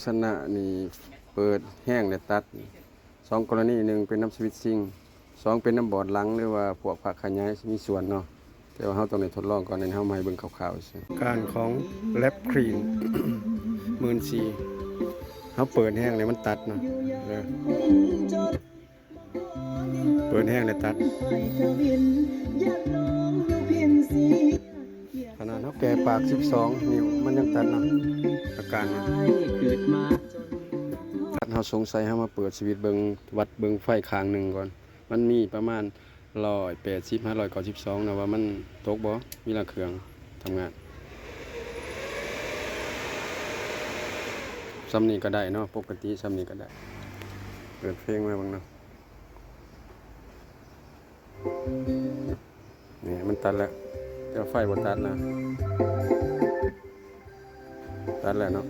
ษณะนี่เปิดแห้งและตัดสองกรณีหนึ่งเป็นน้ำสวิตซิ่งสองเป็นน้ำบอดหลังหรือว่าพวกผักขยายมีส่วนเนาะแต่ว่าเราต้องได้ทดลองก่อนในเฮามาให้เบิ่งคร่าวๆซิการของแลบครีน 14,000เฮาเปิดแห้งเลยมันตัดเนาะเปิดแห้งเลยตัดขนาดเฮาแก่ปาก12นิ้วมันยังตัดเนาะอาการมันตัดเฮาสงสัยเฮามาเปิดสวิตช์เบิ่งวัดเบิ่งไฟข้างหนึงก่อนมันมีประมาณ180 592นะว่ามันตกบ่มีละเครื่องทำงานซ้ำนี้ก็ได้เนาะปกติซ้ำนี้ก็ได้เปิดเพลงมาเบิ่งเนาะนี่มันตัดแล้วแต่ไฟบ่ตัดนะตัดแล้วเนาะ